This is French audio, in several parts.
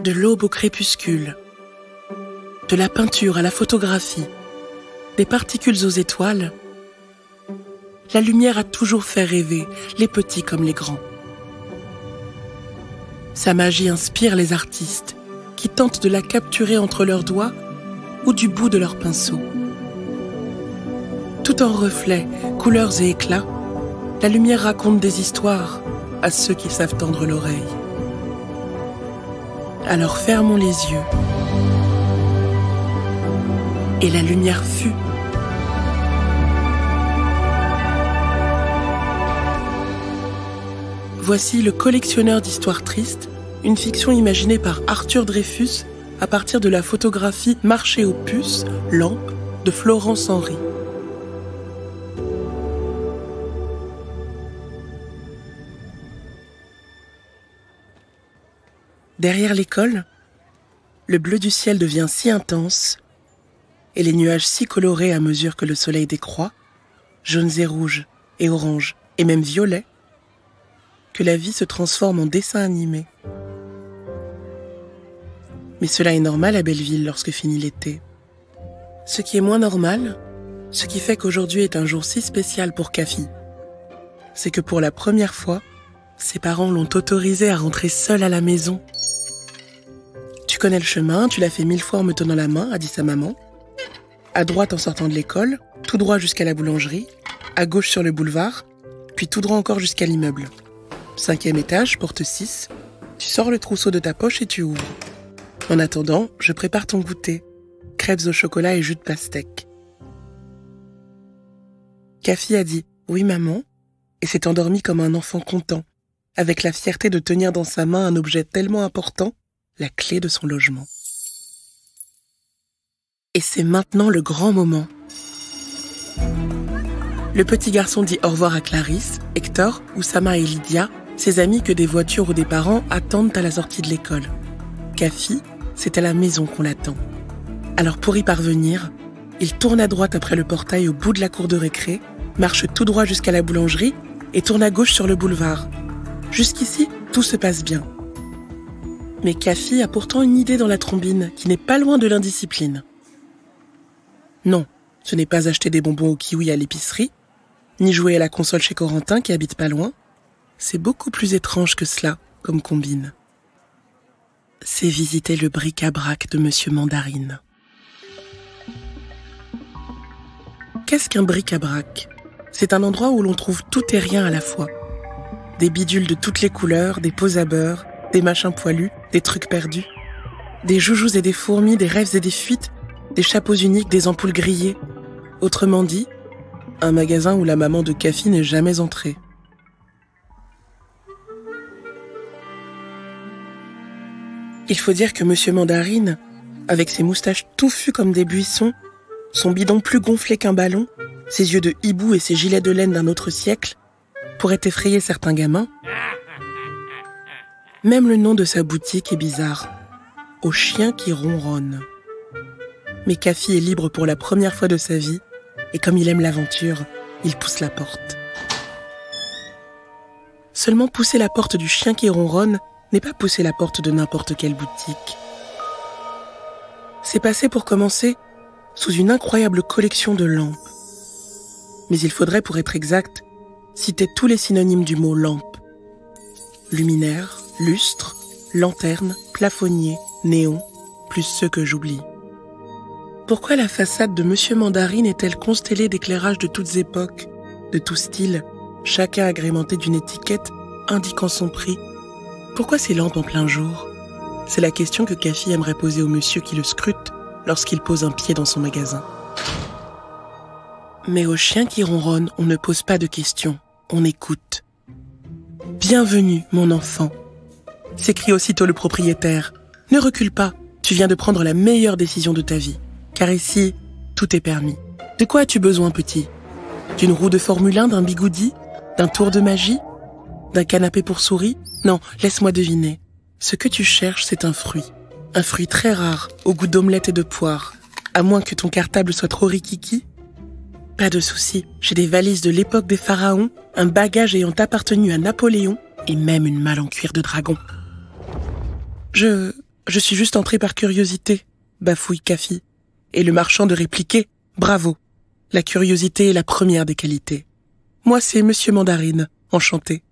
De l'aube au crépuscule, de la peinture à la photographie, des particules aux étoiles, la lumière a toujours fait rêver, les petits comme les grands. Sa magie inspire les artistes qui tentent de la capturer entre leurs doigts ou du bout de leur pinceau. Tout en reflets, couleurs et éclats, la lumière raconte des histoires à ceux qui savent tendre l'oreille. Alors fermons les yeux. Et la lumière fut. Voici Le collectionneur d'histoires tristes, une fiction imaginée par Arthur Dreyfus à partir de la photographie Marché aux puces, lampe de Florence Henry. Derrière l'école, le bleu du ciel devient si intense et les nuages si colorés à mesure que le soleil décroît, jaunes et rouges et oranges et même violets, que la vie se transforme en dessin animé. Mais cela est normal à Belleville lorsque finit l'été. Ce qui est moins normal, ce qui fait qu'aujourd'hui est un jour si spécial pour Kafi, c'est que pour la première fois, ses parents l'ont autorisée à rentrer seule à la maison. Tu connais le chemin, tu l'as fait 1000 fois en me tenant la main, a dit sa maman. À droite en sortant de l'école, tout droit jusqu'à la boulangerie, à gauche sur le boulevard, puis tout droit encore jusqu'à l'immeuble. 5e étage, porte 6, tu sors le trousseau de ta poche et tu ouvres. En attendant, je prépare ton goûter, crêpes au chocolat et jus de pastèque. Kafi a dit « Oui maman » et s'est endormie comme un enfant content, avec la fierté de tenir dans sa main un objet tellement important, la clé de son logement. Et c'est maintenant le grand moment. Le petit garçon dit au revoir à Clarisse, Hector, Oussama et Lydia, ses amis que des voitures ou des parents attendent à la sortie de l'école. Kafi, c'est à la maison qu'on l'attend. Alors pour y parvenir, il tourne à droite après le portail au bout de la cour de récré, marche tout droit jusqu'à la boulangerie et tourne à gauche sur le boulevard. Jusqu'ici, tout se passe bien. Mais Kafi a pourtant une idée dans la trombine qui n'est pas loin de l'indiscipline. Non, ce n'est pas acheter des bonbons au kiwi à l'épicerie, ni jouer à la console chez Corentin qui habite pas loin. C'est beaucoup plus étrange que cela, comme combine. C'est visiter le bric-à-brac de Monsieur Mandarine. Qu'est-ce qu'un bric-à-brac ? C'est un endroit où l'on trouve tout et rien à la fois. Des bidules de toutes les couleurs, des pots à beurre, des machins poilus, des trucs perdus. Des joujoux et des fourmis, des rêves et des fuites, des chapeaux uniques, des ampoules grillées. Autrement dit, un magasin où la maman de Kafi n'est jamais entrée. Il faut dire que Monsieur Mandarine, avec ses moustaches touffues comme des buissons, son bidon plus gonflé qu'un ballon, ses yeux de hibou et ses gilets de laine d'un autre siècle, pourrait effrayer certains gamins. Même le nom de sa boutique est bizarre. Au chien qui ronronne. Mais Kafi est libre pour la première fois de sa vie, et comme il aime l'aventure, il pousse la porte. Seulement pousser la porte du chien qui ronronne n'est pas pousser la porte de n'importe quelle boutique. C'est passé pour commencer sous une incroyable collection de lampes. Mais il faudrait, pour être exact, citer tous les synonymes du mot lampe. Luminaire, lustre, lanterne, plafonnier, néon, plus ceux que j'oublie. Pourquoi la façade de Monsieur Mandarine est-elle constellée d'éclairages de toutes époques, de tout style, chacun agrémenté d'une étiquette indiquant son prix? Pourquoi ces lampes en plein jour? C'est la question que Kafi aimerait poser au monsieur qui le scrute lorsqu'il pose un pied dans son magasin. Mais au chien qui ronronne, on ne pose pas de questions, on écoute. « Bienvenue, mon enfant !» s'écrie aussitôt le propriétaire. « Ne recule pas, tu viens de prendre la meilleure décision de ta vie. Car ici, tout est permis. De quoi as-tu besoin, petit? D'une roue de Formule 1, d'un bigoudi? D'un tour de magie? D'un canapé pour souris? Non, laisse-moi deviner. Ce que tu cherches, c'est un fruit. Un fruit très rare, au goût d'omelette et de poire. À moins que ton cartable soit trop rikiki. Pas de souci, j'ai des valises de l'époque des pharaons, un bagage ayant appartenu à Napoléon et même une malle en cuir de dragon. Je Je suis juste entré par curiosité, bafouille Kafi. Et le marchand de répliquer, bravo. La curiosité est la première des qualités. Moi, c'est Monsieur Mandarine, enchanté.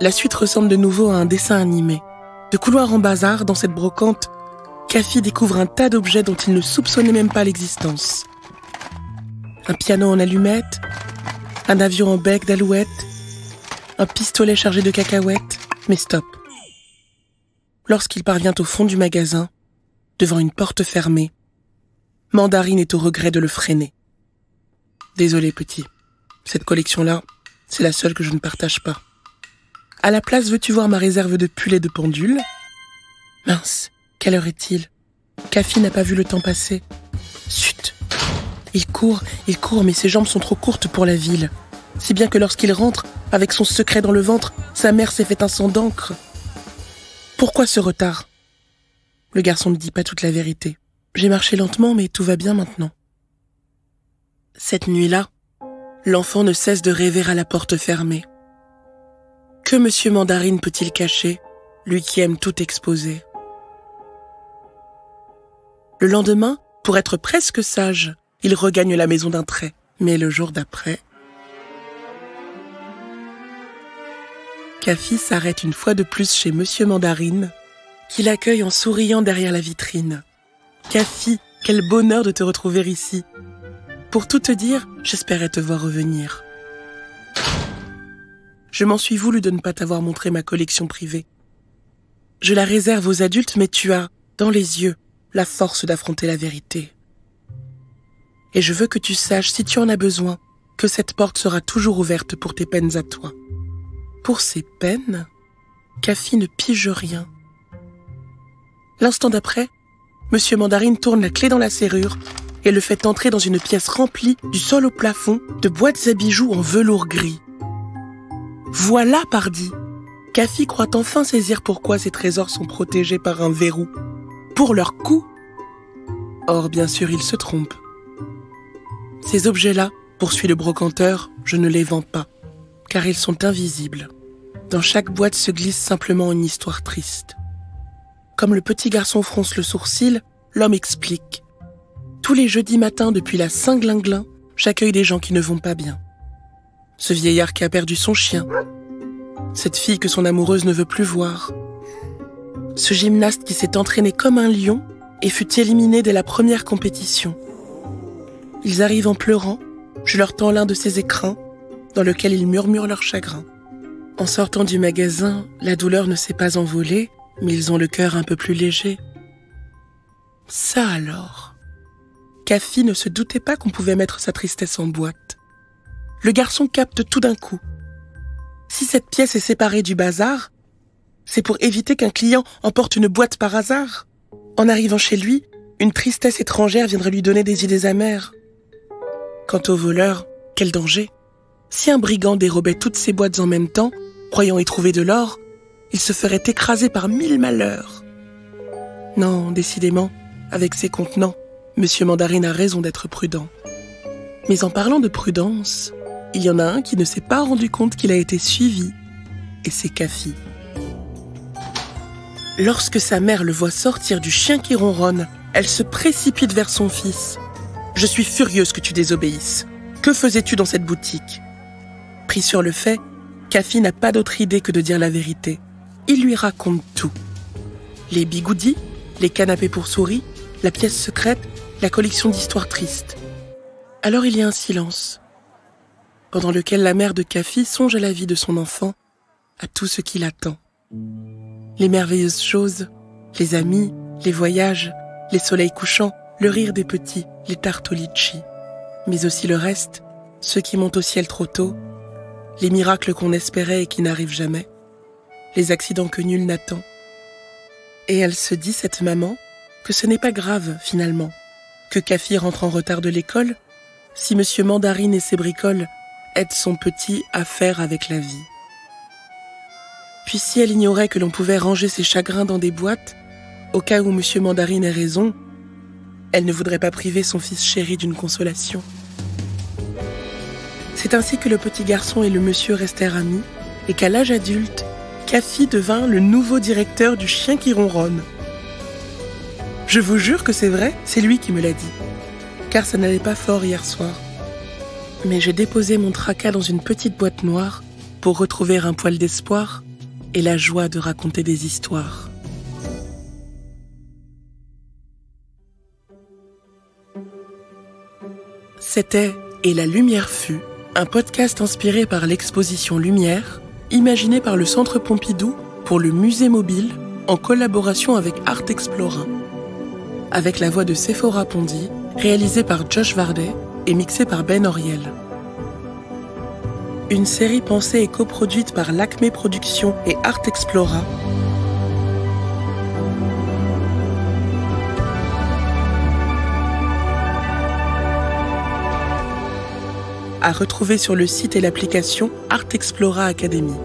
La suite ressemble de nouveau à un dessin animé. De couloir en bazar, dans cette brocante, Kafi découvre un tas d'objets dont il ne soupçonnait même pas l'existence. Un piano en allumettes, un avion en bec d'alouette, un pistolet chargé de cacahuètes, mais stop. Lorsqu'il parvient au fond du magasin, devant une porte fermée, Mandarine est au regret de le freiner. Désolé petit, cette collection-là, c'est la seule que je ne partage pas. À la place, veux-tu voir ma réserve de pulls et de pendules? Mince, quelle heure est-il? Kafi n'a pas vu le temps passer. Chut! Il court, mais ses jambes sont trop courtes pour la ville. Si bien que lorsqu'il rentre, avec son secret dans le ventre, sa mère s'est fait un sang d'encre. Pourquoi ce retard? Le garçon ne dit pas toute la vérité. J'ai marché lentement, mais tout va bien maintenant. Cette nuit-là, l'enfant ne cesse de rêver à la porte fermée. Que Monsieur Mandarine peut-il cacher, lui qui aime tout exposer? Le lendemain, pour être presque sage, il regagne la maison d'un trait. Mais le jour d'après, Kafi s'arrête une fois de plus chez Monsieur Mandarine, qui l'accueille en souriant derrière la vitrine. Kafi, quel bonheur de te retrouver ici. Pour tout te dire, j'espérais te voir revenir. Je m'en suis voulu de ne pas t'avoir montré ma collection privée. Je la réserve aux adultes, mais tu as, dans les yeux, la force d'affronter la vérité. Et je veux que tu saches, si tu en as besoin, que cette porte sera toujours ouverte pour tes peines à toi. Pour ces peines, Kafi ne pige rien. L'instant d'après, Monsieur Mandarine tourne la clé dans la serrure et le fait entrer dans une pièce remplie du sol au plafond de boîtes à bijoux en velours gris. Voilà, pardi! Kafi croit enfin saisir pourquoi ces trésors sont protégés par un verrou. Pour leur coût. Or, bien sûr, il se trompe. Ces objets-là, poursuit le brocanteur, je ne les vends pas, car ils sont invisibles. Dans chaque boîte se glisse simplement une histoire triste. Comme le petit garçon fronce le sourcil, l'homme explique. Tous les jeudis matins depuis la Saint-Glinglin, j'accueille des gens qui ne vont pas bien. Ce vieillard qui a perdu son chien. Cette fille que son amoureuse ne veut plus voir. Ce gymnaste qui s'est entraîné comme un lion et fut éliminé dès la première compétition. Ils arrivent en pleurant, je leur tends l'un de ces écrins, dans lequel ils murmurent leur chagrin. En sortant du magasin, la douleur ne s'est pas envolée, mais ils ont le cœur un peu plus léger. Ça alors. Kafi ne se doutait pas qu'on pouvait mettre sa tristesse en boîte. Le garçon capte tout d'un coup. Si cette pièce est séparée du bazar, c'est pour éviter qu'un client emporte une boîte par hasard. En arrivant chez lui, une tristesse étrangère viendrait lui donner des idées amères. Quant au voleur, quel danger! Si un brigand dérobait toutes ces boîtes en même temps, croyant y trouver de l'or, il se ferait écraser par 1000 malheurs. Non, décidément, avec ces contenants, Monsieur Mandarine a raison d'être prudent. Mais en parlant de prudence, il y en a un qui ne s'est pas rendu compte qu'il a été suivi, et c'est Kafi. Lorsque sa mère le voit sortir du chien qui ronronne, elle se précipite vers son fils. « Je suis furieuse que tu désobéisses. Que faisais-tu dans cette boutique ?» Pris sur le fait, Kafi n'a pas d'autre idée que de dire la vérité. Il lui raconte tout. Les bigoudis, les canapés pour souris, la pièce secrète, la collection d'histoires tristes. Alors il y a un silence, pendant lequel la mère de Kafi songe à la vie de son enfant, à tout ce qui l'attend. Les merveilleuses choses, les amis, les voyages, les soleils couchants, le rire des petits, les tartes au litchi. Mais aussi le reste, ceux qui montent au ciel trop tôt, les miracles qu'on espérait et qui n'arrivent jamais, les accidents que nul n'attend. Et elle se dit, cette maman, que ce n'est pas grave finalement, que Kafi rentre en retard de l'école, si Monsieur Mandarine et ses bricoles aident son petit à faire avec la vie. Puis si elle ignorait que l'on pouvait ranger ses chagrins dans des boîtes, au cas où Monsieur Mandarine ait raison, elle ne voudrait pas priver son fils chéri d'une consolation. C'est ainsi que le petit garçon et le monsieur restèrent amis, et qu'à l'âge adulte, Kafi devint le nouveau directeur du Chien qui ronronne. Je vous jure que c'est vrai, c'est lui qui me l'a dit. Car ça n'allait pas fort hier soir. Mais j'ai déposé mon tracas dans une petite boîte noire pour retrouver un poil d'espoir et la joie de raconter des histoires. C'était « Et la lumière fut », un podcast inspiré par l'exposition Lumière, imaginé par le Centre Pompidou pour le Musée Mobile en collaboration avec Art Explora. Avec la voix de Sephora Pondy, réalisée par Josh Vardet et mixée par Ben Oriel. Une série pensée et coproduite par l'Acme Productions et Art Explora. À retrouver sur le site et l'application Art Explora Academy.